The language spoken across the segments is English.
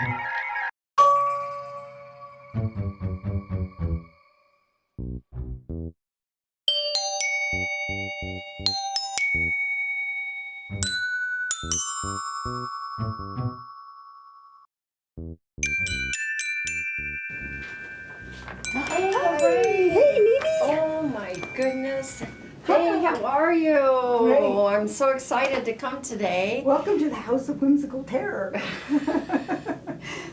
Hey, Hey, Neenie. oh my goodness. Hey, how are you? Great. I'm so excited to come today. Welcome to the House of Whimsical Terror.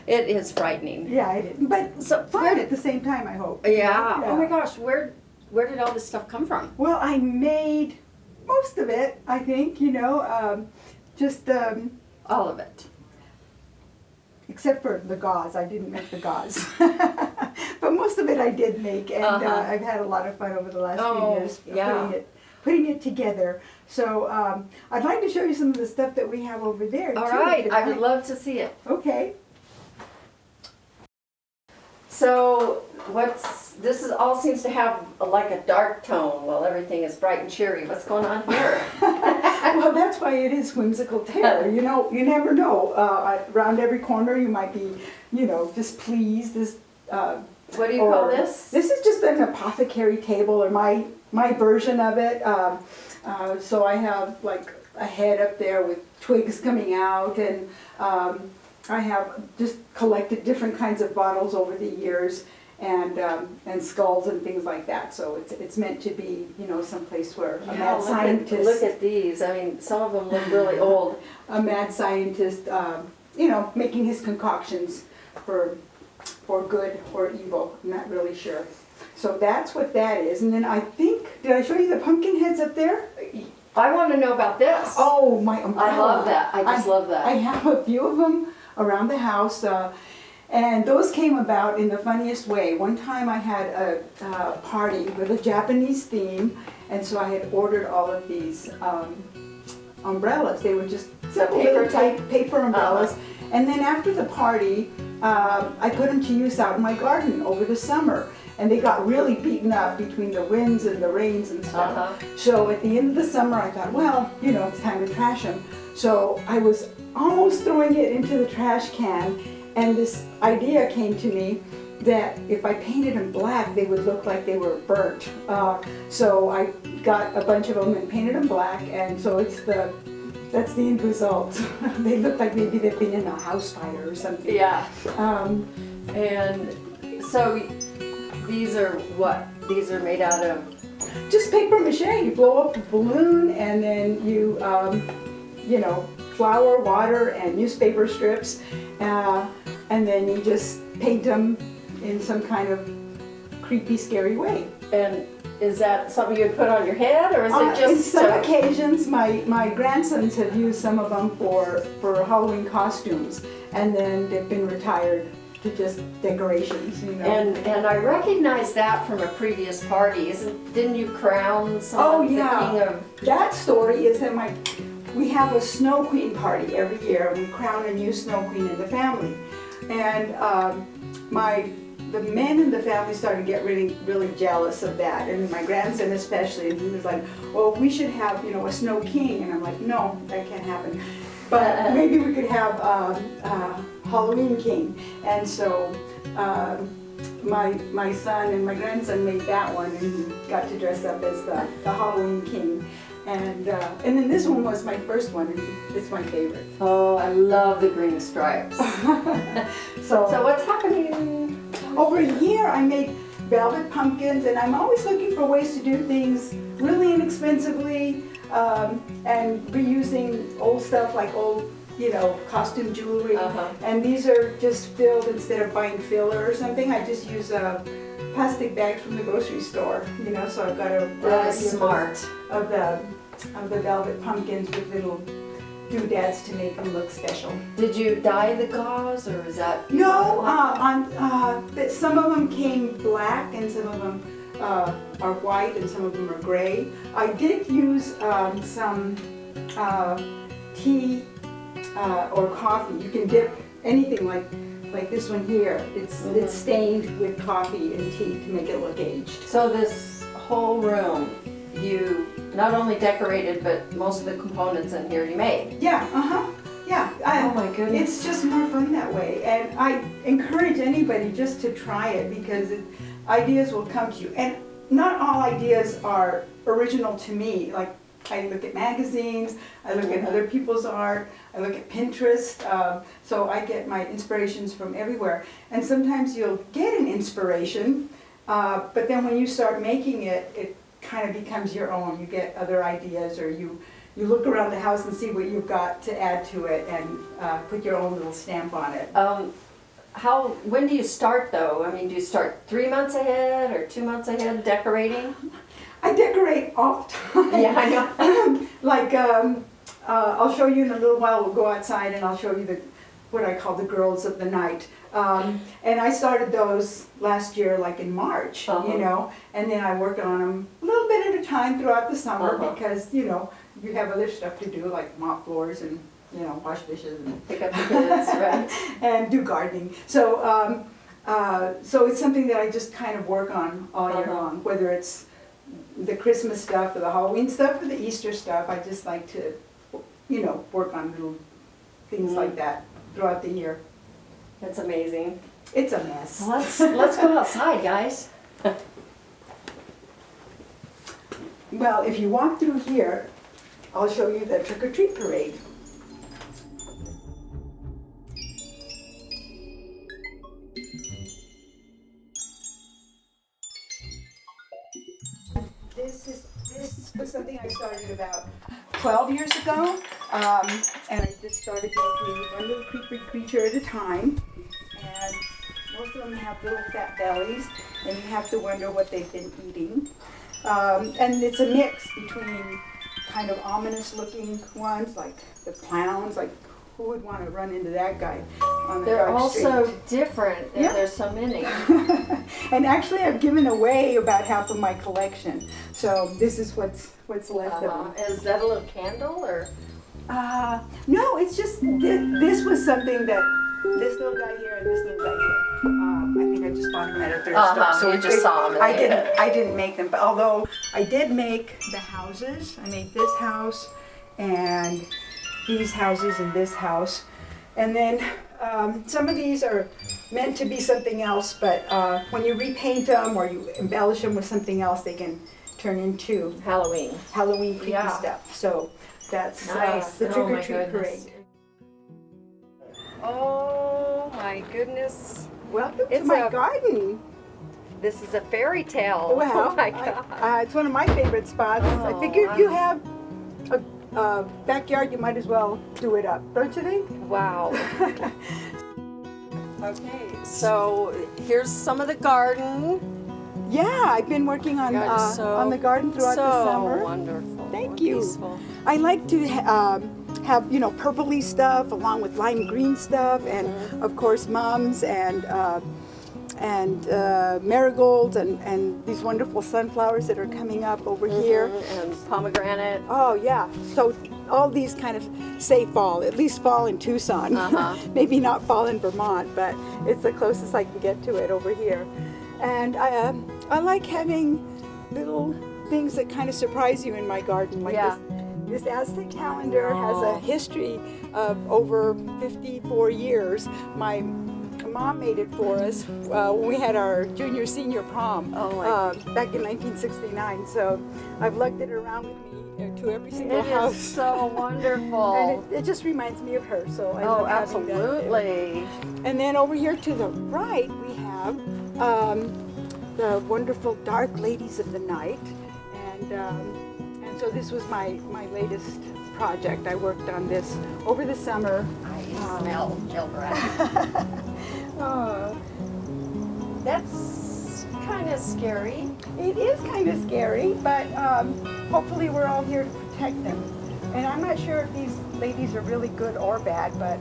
It is frightening. Yeah, it is. But So fun at the same time, I hope. Yeah. Oh my gosh, where did all this stuff come from? Well, I made most of it, I think, just All of it. except for the gauze. I didn't make the gauze. But most of it I did make, and I've had a lot of fun over the last few years putting it together. So I'd like to show you some of the stuff that we have over there. All too, right, I would love to see it. Okay. So this all seems to have like a dark tone while everything is bright and cheery. What's going on here? Well, that's why it is whimsical terror. You know, you never know. Around every corner you might be, displeased. What do you call this? This is just an apothecary table, or my version of it. So I have like a head up there with twigs coming out, and I have just collected different kinds of bottles over the years, and skulls and things like that. So it's meant to be, someplace where a mad scientist. Look at these. I mean, some of them look really old. A mad scientist, making his concoctions for good or evil. I'm not really sure. So that's what that is. And then I think, did I show you the pumpkin heads up there? I want to know about this. Oh, my umbrella. I love that. I just love that. I have a few of them around the house. And those came about in the funniest way. One time I had a party with a Japanese theme, and so I had ordered all of these umbrellas. They were just simple paper umbrellas. And then after the party, I put them to use out in my garden over the summer. And they got really beaten up between the winds and the rains and stuff. So at the end of the summer, I thought, well, it's time to trash them. So I was almost throwing it into the trash can, and this idea came to me that if I painted them black, they would look like they were burnt. So I got a bunch of them and painted them black, and so that's the end result. They look like maybe they've been in a house fire or something. Yeah. And so these are what? These are made out of? Just paper mache. You blow up a balloon, and then you, flour, water, and newspaper strips, and then you just paint them in some kind of creepy, scary way. And is that something you'd put on your head, or is it just? In some occasions, my grandsons have used some of them for Halloween costumes, and then they've been retired to just decorations, And I recognize that from a previous party. Didn't you crown someone the king of? That story is that we have a snow queen party every year, and we crown a new snow queen in the family. And the men in the family started to get really, really jealous of that, and my grandson especially, and he was like, well, we should have, a snow king. And I'm like, no, that can't happen. But maybe we could have Halloween king. And so my son and my grandson made that one, and he got to dress up as the Halloween king. And then this one was my first one, and it's my favorite. Oh, I love the green stripes. So what's happening? Over here I made velvet pumpkins, and I'm always looking for ways to do things really inexpensively, and reusing old stuff like old, costume jewelry. And these are just filled, instead of buying filler or something, I just use plastic bags from the grocery store, so I've got a variety of the velvet pumpkins with little doodads to make them look special. Did you dye the gauze, or is that? No, some of them came black, and some of them are white, and some of them are gray. I did use some tea or coffee. You can dip anything like this one here. It's stained with coffee and tea to make it look aged. So this whole room, you not only decorated, but most of the components in here you made. Yeah, Yeah, Oh my goodness. it's just more fun that way. And I encourage anybody just to try it because ideas will come to you. And not all ideas are original to me. Like I look at magazines, I look at other people's art, I look at Pinterest. So I get my inspirations from everywhere. And sometimes you'll get an inspiration, but then when you start making it, it kind of becomes your own. You get other ideas, or you look around the house and see what you've got to add to it and put your own little stamp on it. When do you start though? I mean, do you start 3 months ahead or 2 months ahead decorating? I decorate all the time. Yeah, I know. Like, I'll show you in a little while. We'll go outside and I'll show you what I call the girls of the night. And I started those last year, like in March, you know, and then I worked on them a little bit at a time throughout the summer because, you know, you have other stuff to do like mop floors and, you know, wash dishes and Pick up the kids, right? and do gardening. So, so it's something that I just kind of work on all year long, whether it's the Christmas stuff or the Halloween stuff or the Easter stuff. I just like to, you know, work on little things like that throughout the year. That's amazing. It's a mess. Let's go outside, guys. Well, if you walk through here, I'll show you the trick-or-treat parade. This was something I started about 12 years ago, and I just started making one little creature at a time, and most of them have little fat bellies, and you have to wonder what they've been eating. And it's a mix between kind of ominous looking ones, like the clowns, like who would want to run into that guy on the They're dark all street? so different, and there's so many. And actually I've given away about half of my collection, so this is what's left of them. Is that a little candle, or? No, it's just, this was something that this little guy here and this little guy here. I think I just bought them at a thrift store. So you just saw them. I didn't make them, but although I did make the houses. I made this house and these houses and this house. And then some of these are meant to be something else, but when you repaint them or you embellish them with something else, they can turn into Halloween creepy stuff. So that's nice. the Oh my trick-or-treat goodness. parade. Oh my goodness. Welcome to It's my a- garden. This is a fairy tale. Well, Oh my God. it's one of my favorite spots. I Oh, figure if you have a backyard, you might as well do it up, don't you think? Wow. Okay, so here's some of the garden. Yeah, I've been working on the garden throughout the summer. So wonderful. Thank you. Peaceful. I like to have, you know, purpley stuff along with lime green stuff, and of course mums and marigolds and these wonderful sunflowers that are coming up over here. And pomegranate. Oh yeah, so all these kind of say fall, at least fall in Tucson. Maybe not fall in Vermont, but it's the closest I can get to it over here. And I like having little things that kind of surprise you in my garden, like this Aztec calendar has a history of over 54 years. My mom made it for us when we had our junior-senior prom back in 1969. So I've lugged it around with me to every single house. It is so wonderful. And it just reminds me of her. So I love having that. absolutely. And then over here to the right, we have the wonderful Dark Ladies of the Night. And so this was my latest project. I worked on this over the summer. I smell gingerbread. That's kind of scary. It is kind of scary, but hopefully we're all here to protect them. And I'm not sure if these ladies are really good or bad, but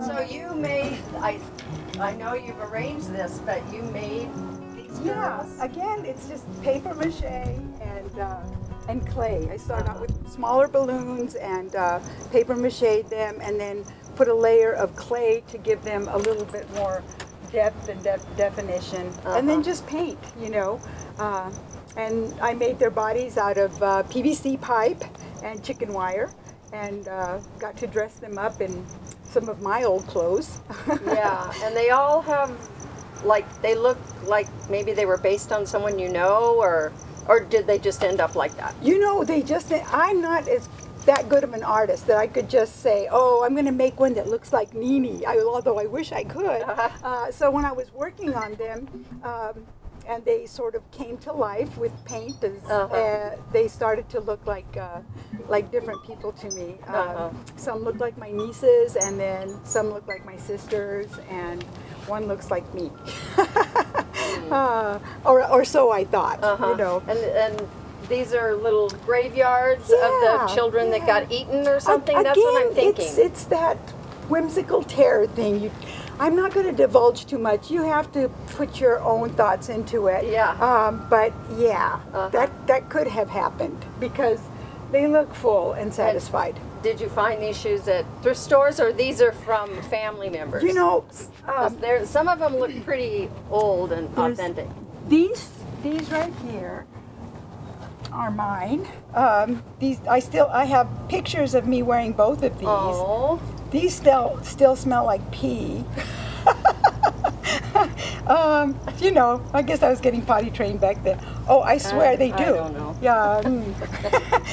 So you made, I know you've arranged this, but you made these yeah, girls? again, it's just paper mache and clay. I started out with smaller balloons and paper mache them, and then put a layer of clay to give them a little bit more depth and definition, and then just paint, you know. And I made their bodies out of PVC pipe and chicken wire, and got to dress them up in some of my old clothes. Yeah, and they all have, like, they look like maybe they were based on someone you know, or did they just end up like that? You know, I'm not as that good of an artist that I could just say, oh, I'm going to make one that looks like Neenie, although I wish I could. So when I was working on them, and they sort of came to life with paint, they started to look like different people to me. Some look like my nieces, and then some look like my sisters, and one looks like me. Or so I thought, you know. And these are little graveyards of the children that got eaten or something? Again, that's what I'm thinking. It's that whimsical terror thing. I'm not going to divulge too much. You have to put your own thoughts into it. Yeah. But yeah, that could have happened because they look full and satisfied. And did you find these shoes at thrift stores, or these are from family members? You know, some of them look pretty old and authentic. These right here are mine. I have pictures of me wearing both of these. Oh. These still smell like pee. You know, I guess I was getting potty trained back then. Oh, I swear they do. I don't know. Yeah,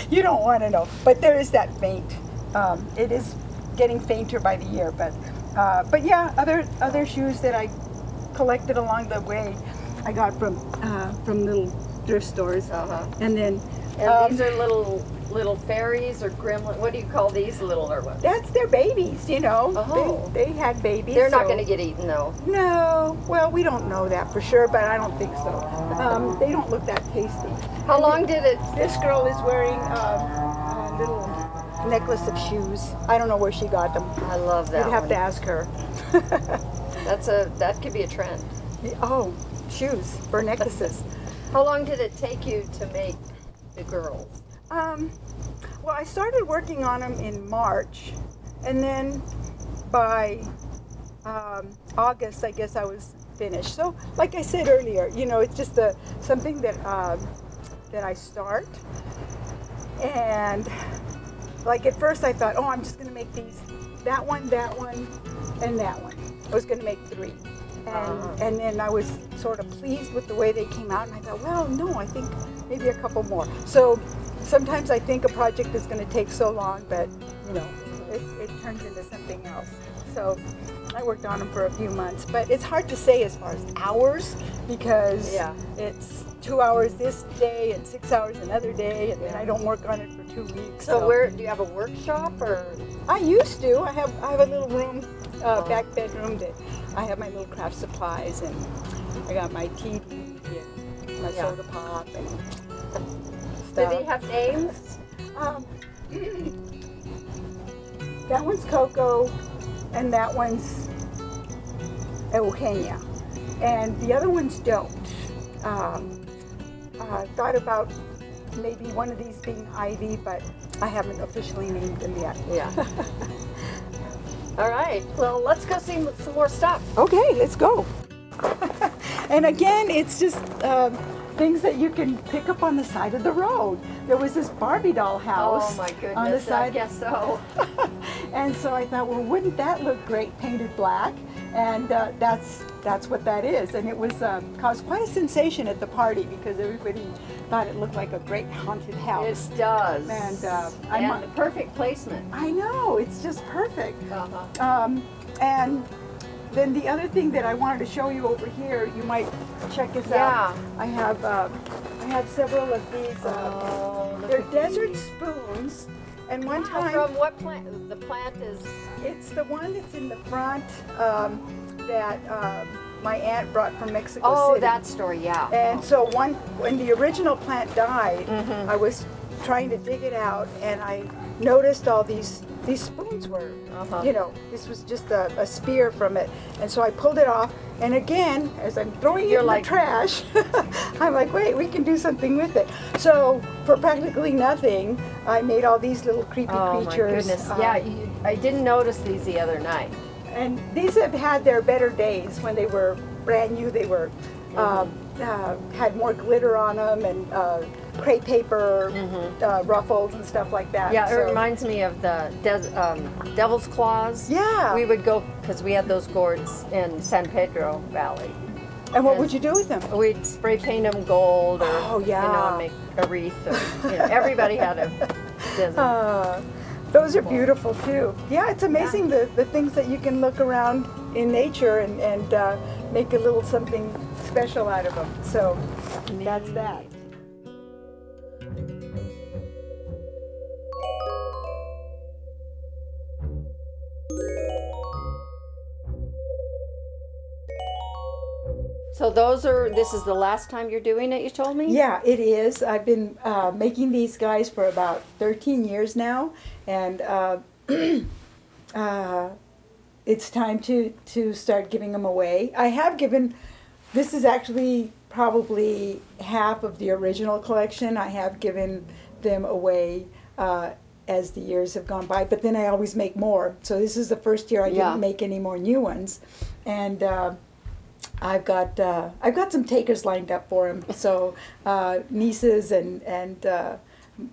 you don't want to know. But there is that faint. It is getting fainter by the year, but yeah, other shoes that I collected along the way, I got from little thrift stores, and then these are little fairies or gremlin. What do you call these little or what? That's their babies, you know. Oh. They had babies. They're not going to get eaten though. No, well, we don't know that for sure, but I don't think so. They don't look that tasty. How long did it? This girl is wearing a little necklace of shoes. I don't know where she got them. I love that. You'd have to ask her. That could be a trend. Oh, shoes for necklaces. How long did it take you to make the girls? Well, I started working on them in March, and then by August, I guess I was finished. So, like I said earlier, you know, it's just something that I start, and like at first I thought, oh, I'm just going to make these, that one, and that one. I was going to make 3. And then I was sort of pleased with the way they came out, and I thought, well, no, I think maybe a couple more. So sometimes I think a project is going to take so long, but you know, it turns into something else. So I worked on them for a few months, but it's hard to say as far as hours because it's 2 hours this day and 6 hours another day, and then I don't work on it for 2 weeks. So where do you have a workshop or? I used to. I have a little room, back bedroom that I have my little craft supplies, and I got my TV and my soda pop and stuff. Do they have names? That one's Coco, and that one's Eugenia, and the other ones don't. I thought about maybe one of these being Ivy, but I haven't officially named them yet. Yeah. All right. Well, let's go see some more stuff. Okay, let's go. And again, it's just things that you can pick up on the side of the road. There was this Barbie doll house. Oh my goodness, on the side. I guess so. And so I thought, well, wouldn't that look great painted black? And that's what that is. And it was caused quite a sensation at the party because everybody thought it looked like a great haunted house. It does. And the perfect placement. I know, it's just perfect. And then the other thing that I wanted to show you over here, you might check this out. I have several of these. They're desert spoons. And one time, from what plant? The plant is. It's the one that's in the front that my aunt brought from Mexico City. Oh, that story, yeah. And so when the original plant died, I was trying to dig it out, and I noticed all these spoons were, you know, this was just a spear from it. And so I pulled it off, and again, as I'm throwing it in the trash, I'm like, wait, we can do something with it. So for practically nothing, I made all these little creepy creatures. Oh my goodness, I didn't notice these the other night. And these have had their better days when they were brand new. They were had more glitter on them and crepe paper ruffles and stuff like that. Yeah, So- it reminds me of the devil's claws. Yeah. We would go, because we had those gourds in San Pedro Valley. And what would you do with them? We'd spray paint them gold, or Oh, yeah. and make a wreath. Or, everybody had a dozen. Those are beautiful too. Yeah, it's amazing the things that you can look around in nature and make a little something special out of them. So that's that. So this is the last time you're doing it, you told me? Yeah, it is. I've been making these guys for about 13 years now, and it's time to start giving them away. I have given, this is actually probably half of the original collection. I have given them away as the years have gone by, but then I always make more. So this is the first year I didn't make any more new ones, and I've got some takers lined up for him. So nieces and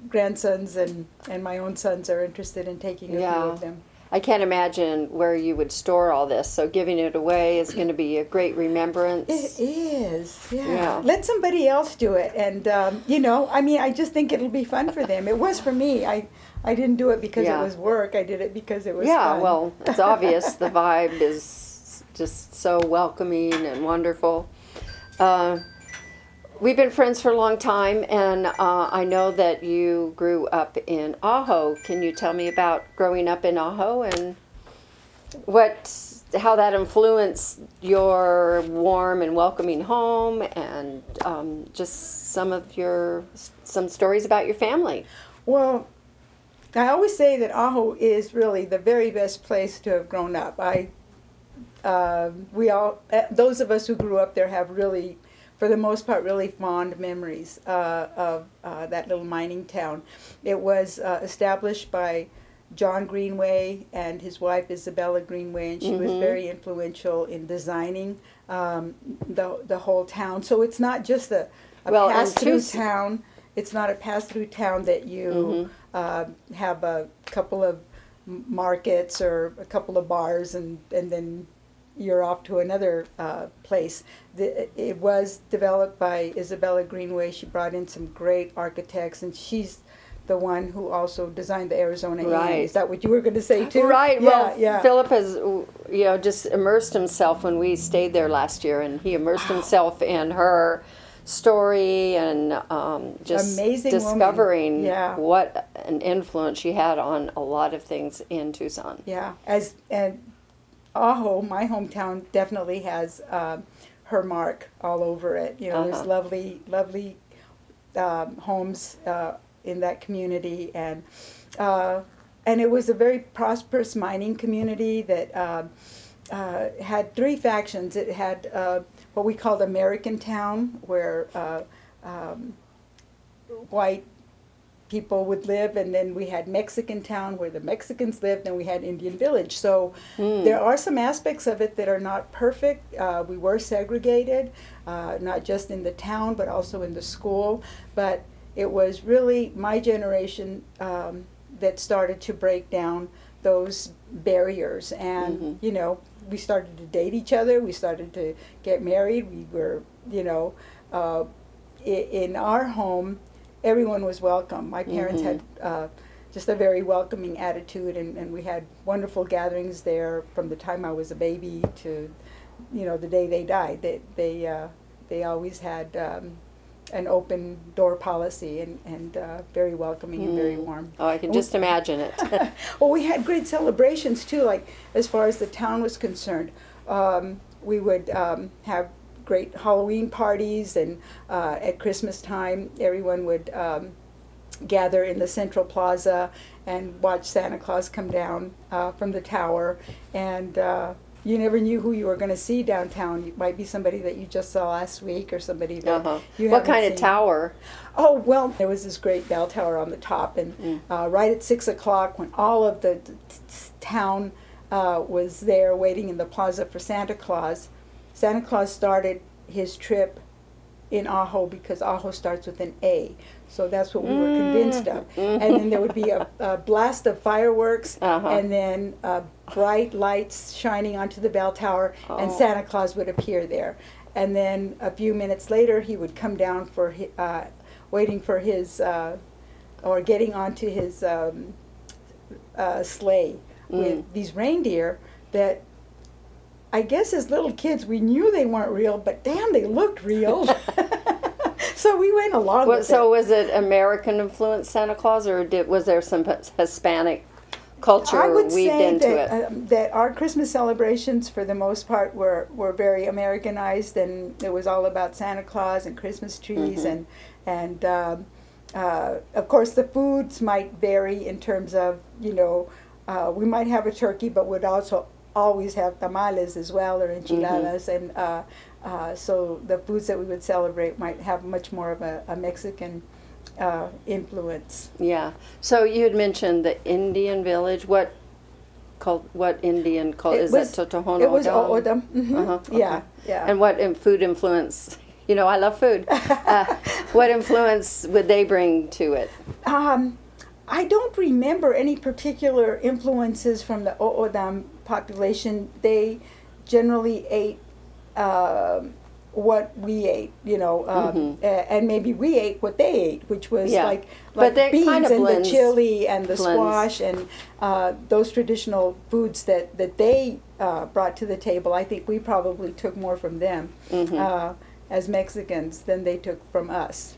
grandsons and my own sons are interested in taking a few of them. I can't imagine where you would store all this, so giving it away is going to be a great remembrance. It is, yeah. Let somebody else do it, and I just think it'll be fun for them. It was for me. I didn't do it because it was work. I did it because it was fun. Yeah, well, it's obvious the vibe is just so welcoming and wonderful. We've been friends for a long time, and I know that you grew up in Ajo. Can you tell me about growing up in Ajo and how that influenced your warm and welcoming home, and just some stories about your family? Well, I always say that Ajo is really the very best place to have grown up. Those of us who grew up there have really, for the most part, really fond memories of that little mining town. It was established by John Greenway and his wife Isabella Greenway, and she was very influential in designing the whole town. So it's not just a pass-through town. It's not a pass-through town that you have a couple of markets or a couple of bars and then you're off to another place. It was developed by Isabella Greenway. She brought in some great architects, and she's the one who also designed the Arizona Inn. Is that what you were going to say too? Right. Yeah, Philip has, just immersed himself when we stayed there last year, and he immersed himself in her story and just amazing discovering what an influence she had on a lot of things in Tucson. Yeah, and Ajo, my hometown, definitely has her mark all over it. There's lovely homes in that community, and it was a very prosperous mining community that had three factions. It had what we called American Town, where white people would live, and then we had Mexican Town where the Mexicans lived, and we had Indian Village. So there are some aspects of it that are not perfect. We were segregated, not just in the town but also in the school. But it was really my generation that started to break down those barriers, and we started to date each other. We started to get married. We were, in our home, everyone was welcome. My parents had just a very welcoming attitude, and we had wonderful gatherings there from the time I was a baby to, the day they died. They always had an open door policy and very welcoming and very warm. Oh, I can just imagine it. Well, we had great celebrations too, like as far as the town was concerned. We would have great Halloween parties, and at Christmas time everyone would gather in the Central Plaza and watch Santa Claus come down from the tower, and you never knew who you were going to see downtown. It might be somebody that you just saw last week or somebody that you What kind seen. of tower? Oh, well, there was this great bell tower on the top, and right at 6 o'clock when all of the town was there waiting in the plaza for Santa Claus started his trip in Ajo because Ajo starts with an A. So that's what we were convinced of. And then there would be a blast of fireworks, and then bright lights shining onto the bell tower, and Santa Claus would appear there. And then a few minutes later, he would come down for waiting for his, or getting onto his sleigh with these reindeer that, I guess as little kids, we knew they weren't real, but damn, they looked real. So we went along with it. So was it American influenced Santa Claus, or was there some Hispanic culture weaved into it? That our Christmas celebrations, for the most part, were very Americanized, and it was all about Santa Claus and Christmas trees, and of course the foods might vary in terms of, we might have a turkey, but would also always have tamales as well, or enchiladas, and so the foods that we would celebrate might have much more of a Mexican influence. Yeah. So you had mentioned the Indian village. What Indian cult is that? Totohon? It was O'odham. Okay. Yeah, yeah. And what food influence? I love food. What influence would they bring to it? I don't remember any particular influences from the O'odham population. They generally ate what we ate, and maybe we ate what they ate, which was like beans kind of and the chili and the squash and those traditional foods that they brought to the table. I think we probably took more from them as Mexicans than they took from us.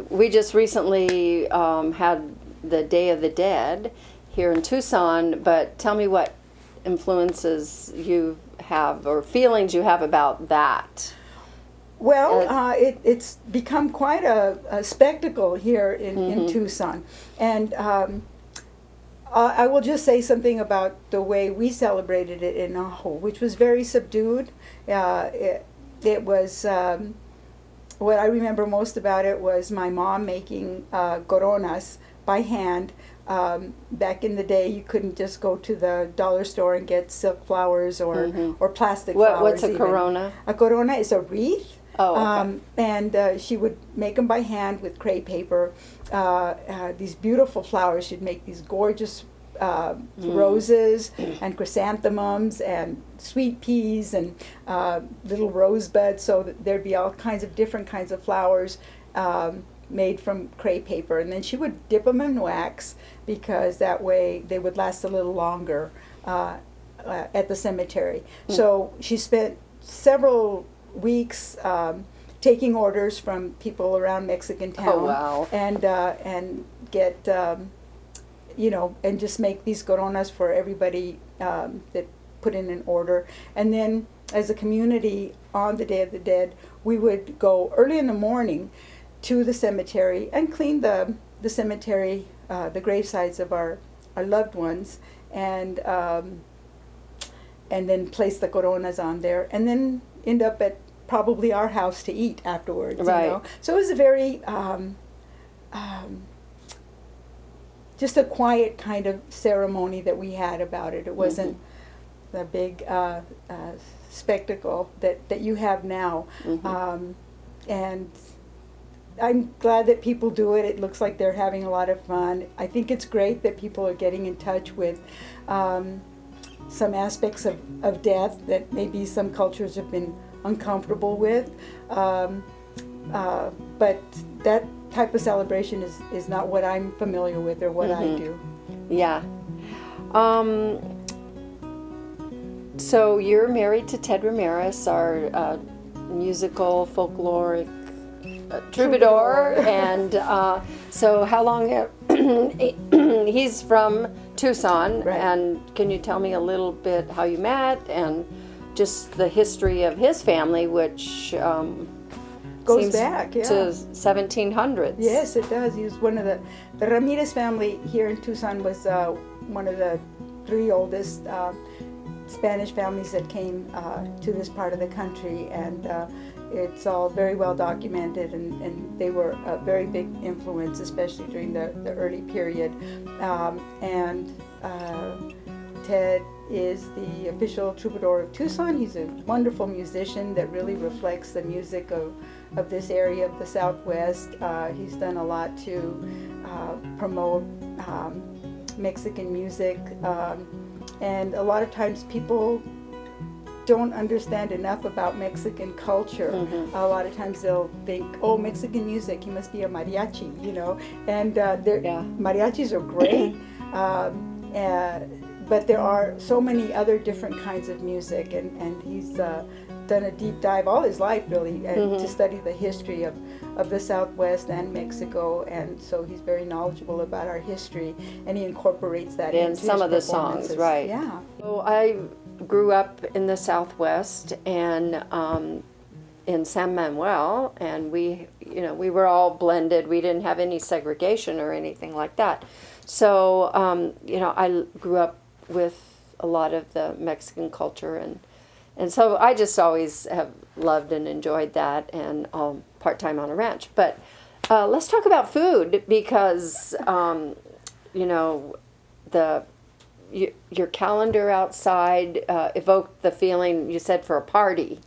We just recently had the Day of the Dead here in Tucson, but tell me what influences you have or feelings you have about that. Well, it's become quite a spectacle here in Tucson. And I will just say something about the way we celebrated it in Ajo, which was very subdued. It was, what I remember most about it was my mom making coronas by hand. Back in the day, you couldn't just go to the dollar store and get silk flowers or plastic flowers. What's a corona? A corona is a wreath. Oh, okay. And she would make them by hand with crepe paper. These beautiful flowers. She'd make these gorgeous roses and chrysanthemums and sweet peas and little rosebuds. So that there'd be all kinds of different kinds of flowers made from crepe paper. And then she would dip them in wax because that way they would last a little longer at the cemetery. So she spent several weeks taking orders from people around Mexican town. Oh, wow. And get and just make these coronas for everybody that put in an order. And then as a community on the Day of the Dead, we would go early in the morning to the cemetery and clean the cemetery, the gravesides of our loved ones, and then place the coronas on there, and then end up at probably our house to eat afterwards. Right. So it was a very just a quiet kind of ceremony that we had about it. It wasn't the big spectacle that you have now. And I'm glad that people do it. It looks like they're having a lot of fun. I think it's great that people are getting in touch with some aspects of death that maybe some cultures have been uncomfortable with. But that type of celebration is not what I'm familiar with or what I do. Yeah. So you're married to Ted Ramirez, our musical folkloric troubadour, and so how long he's from Tucson, right. And can you tell me a little bit how you met and just the history of his family, which goes seems back to 1700s? Yes, it does. He was one of the Ramirez family here in Tucson was one of the 3 oldest Spanish families that came to this part of the country, and it's all very well documented, and they were a very big influence, especially during the early period. And Ted is the official troubadour of Tucson. He's a wonderful musician that really reflects the music of this area of the Southwest. He's done a lot to promote Mexican music, and a lot of times people don't understand enough about Mexican culture. Mm-hmm. A lot of times they'll think, oh, Mexican music, he must be a mariachi, you know, and mariachis are great, but there are so many other different kinds of music, and he's done a deep dive all his life, really, and to study the history of the Southwest and Mexico, and so he's very knowledgeable about our history, and he incorporates that in into some his of the songs, performances. right? Yeah. So I grew up in the Southwest and in San Manuel, and we were all blended. We didn't have any segregation or anything like that. So I grew up with a lot of the Mexican culture, and so I just always have loved and enjoyed that, and part-time on a ranch. But let's talk about food, because your calendar outside evoked the feeling, you said, for a party.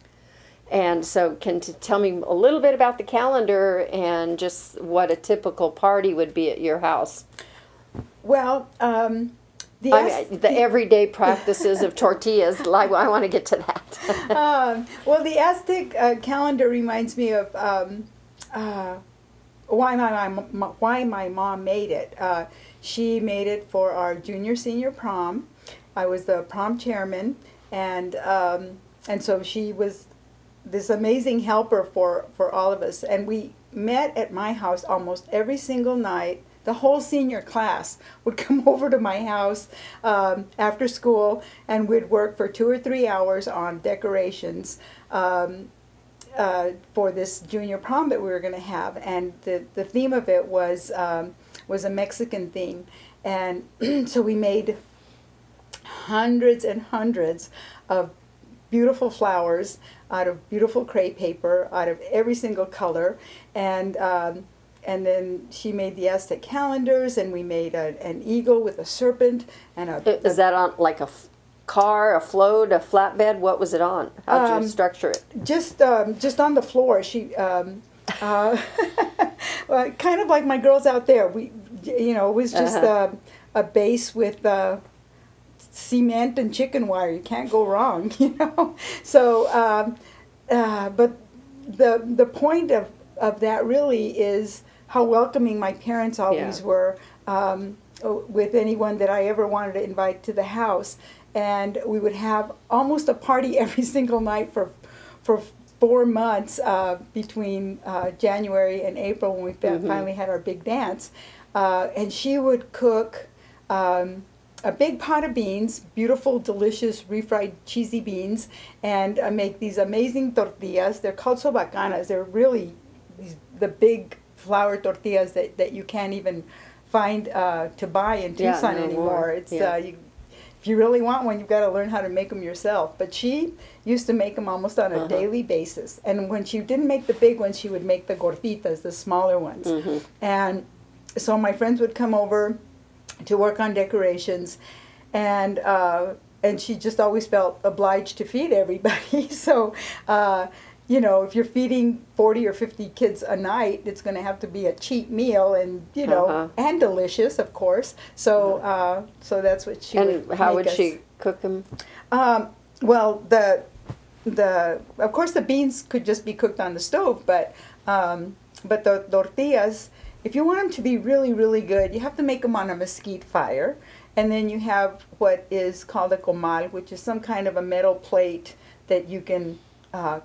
And so can you tell me a little bit about the calendar and just what a typical party would be at your house? Well, the everyday practices of tortillas, I want to get to that. well, the Aztec calendar reminds me of why my mom made it. She made it for our junior-senior prom. I was the prom chairman, and so she was this amazing helper for all of us. And we met at my house almost every single night. The whole senior class would come over to my house after school, and we'd work for 2 or 3 hours on decorations for this junior prom that we were going to have. And the theme of it was a Mexican theme. And so we made hundreds and hundreds of beautiful flowers out of beautiful crepe paper, out of every single color. And then she made the Aztec calendars, and we made an eagle with a serpent and Is that on like a car, a float, a flatbed? What was it on? How'd you structure it? Just on the floor. She well, kind of like my girls out there. It was just a base with cement and chicken wire. You can't go wrong, So, but the point of that really is how welcoming my parents always were with anyone that I ever wanted to invite to the house. And we would have almost a party every single night for 4 months between January and April, when we finally had our big dance. And she would cook a big pot of beans, beautiful, delicious, refried, cheesy beans, and make these amazing tortillas. They're called sobacanas. They're really the big flour tortillas that you can't even find to buy in Tucson anymore. It's if you really want one, you've got to learn how to make them yourself. But she used to make them almost on a daily basis. And when she didn't make the big ones, she would make the gorditas, the smaller ones. And so my friends would come over to work on decorations, and she just always felt obliged to feed everybody. So, if you're feeding 40 or 50 kids a night, it's going to have to be a cheap meal, and and delicious, of course. So, so that's what she would make us. And how would she cook them? Well, of course the beans could just be cooked on the stove, but the tortillas, if you want them to be really, really good, you have to make them on a mesquite fire. And then you have what is called a comal, which is some kind of a metal plate that you can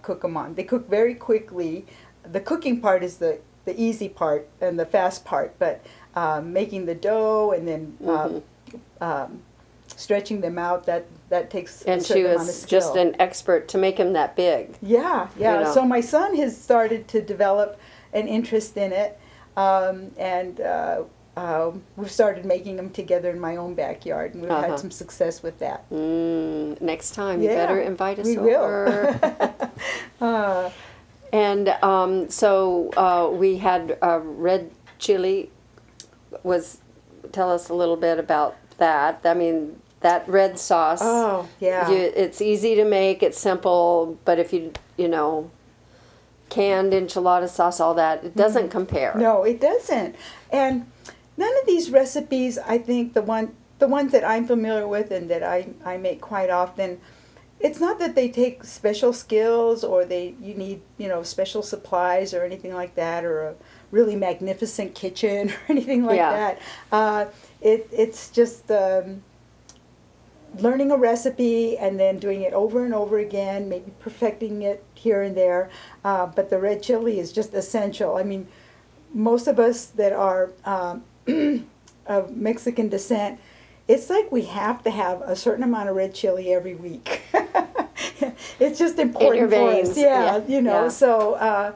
cook them on. They cook very quickly. The cooking part is the easy part and the fast part, but making the dough and then stretching them out, that takes and a certain amount of skill. And she was just an expert to make them that big. Yeah. So my son has started to develop an interest in it. And we've started making them together in my own backyard, and we've had some success with that. Next time, you better invite us we over. Will. And so we had red chili. Tell us a little bit about that. I mean, that red sauce. Oh, yeah. It's easy to make. It's simple, but if you canned enchilada sauce, all that, it doesn't compare. No, it doesn't. And none of these recipes, I think the ones that I'm familiar with and that I make quite often, it's not that they take special skills or you need, special supplies or anything like that, or a really magnificent kitchen or anything like that. It's just learning a recipe and then doing it over and over again, maybe perfecting it here and there. But the red chili is just essential. I mean, most of us that are of Mexican descent, it's like we have to have a certain amount of red chili every week. It's just important for us. Yeah. So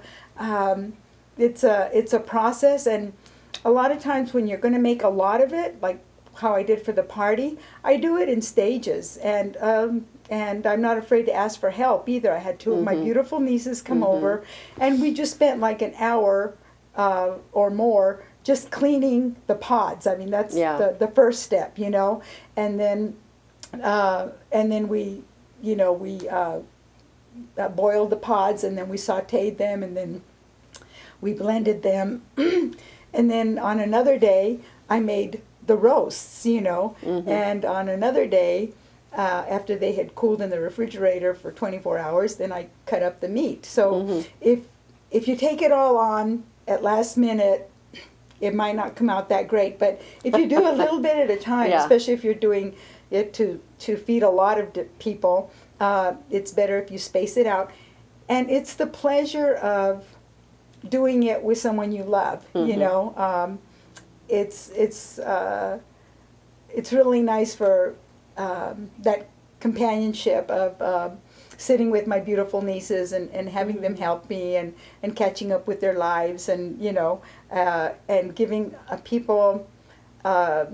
it's a process, and a lot of times when you're going to make a lot of it, like how I did for the party, I do it in stages, and I'm not afraid to ask for help either. I had two of my beautiful nieces come over, and we just spent like an hour or more just cleaning the pods. I mean, that's the first step, and then we boiled the pods, and then we sautéed them, and then we blended them, and then on another day I made the roasts, and on another day, after they had cooled in the refrigerator for 24 hours, then I cut up the meat. So if you take it all on at last minute, it might not come out that great. But if you do a little bit at a time, especially if you're doing it to feed a lot of people, it's better if you space it out. And it's the pleasure of doing it with someone you love, It's really nice for that companionship of sitting with my beautiful nieces and having them help me and catching up with their lives and and giving people a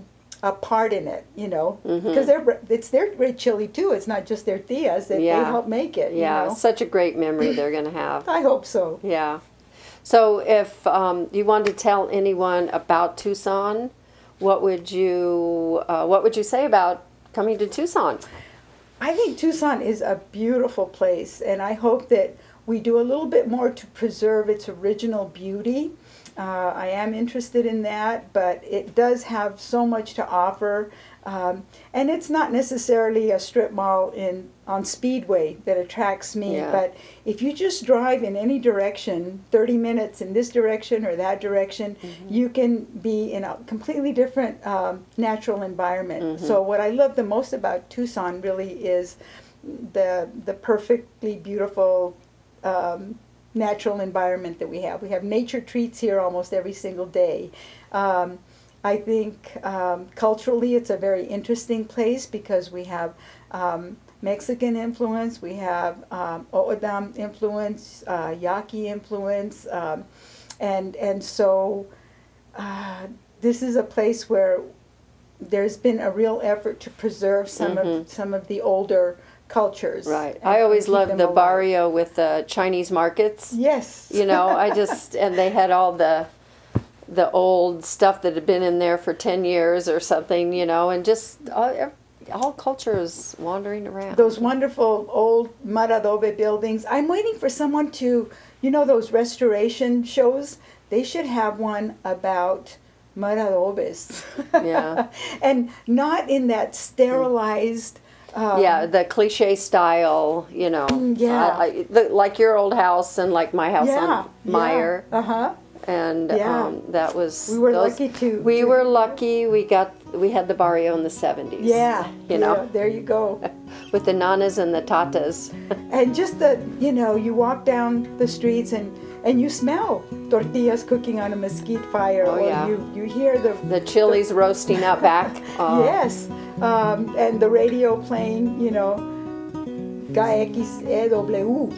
part in it, because it's their great chili too. It's not just their tias that they help make it. Such a great memory they're going to have. I hope so. Yeah. So if you wanted to tell anyone about Tucson, what would you say about coming to Tucson? I think Tucson is a beautiful place, and I hope that we do a little bit more to preserve its original beauty. I am interested in that, but it does have so much to offer. And it's not necessarily a strip mall on Speedway that attracts me, but if you just drive in any direction, 30 minutes in this direction or that direction, you can be in a completely different natural environment. So what I love the most about Tucson really is the perfectly beautiful natural environment that we have. We have nature treats here almost every single day. I think culturally it's a very interesting place because we have Mexican influence, we have O'odham influence, Yaqui influence, and so this is a place where there's been a real effort to preserve some of the older cultures. Right. I always loved the barrio with the Chinese markets. Yes. And they had all the old stuff that had been in there for 10 years or something, and just all cultures wandering around. Those wonderful old mud adobe buildings. I'm waiting for someone to, those restoration shows, they should have one about mud adobes. Yeah. And not in that sterilized... the cliche style, like your old house and like my house on Muir. And that was... We were lucky to... We were lucky. We had the barrio in the 70s. Yeah. There you go. With the nanas and the tatas. And just you walk down the streets and you smell tortillas cooking on a mesquite fire. Oh, yeah. You hear the chilies roasting out back. Yes. And the radio playing, KXEW.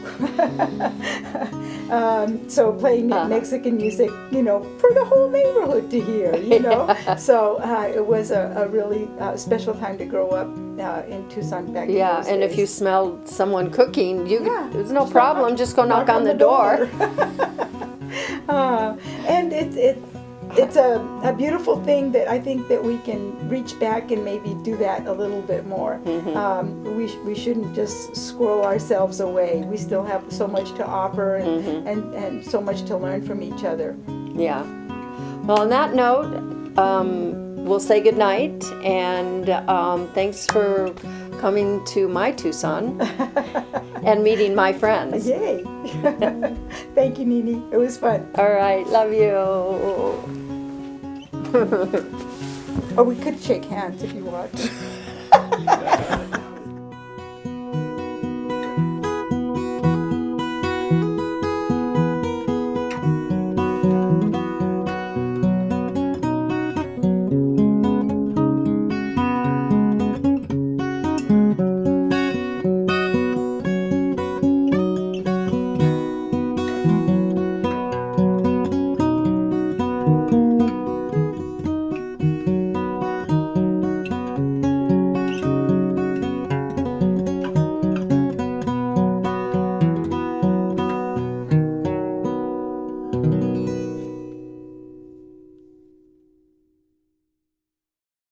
So playing Mexican music, for the whole neighborhood to hear, So it was a really special time to grow up in Tucson back in those and days. if you smelled someone cooking, there's no problem. Just go knock on the door. And it's a beautiful thing that I think that we can reach back and maybe do that a little bit more. We shouldn't just squirrel ourselves away. We still have so much to offer and so much to learn from each other. Yeah. Well, on that note, we'll say goodnight, and thanks for coming to my Tucson and meeting my friends. Yay! Thank you, Neenie. It was fun. All right, love you. Or we could shake hands if you want.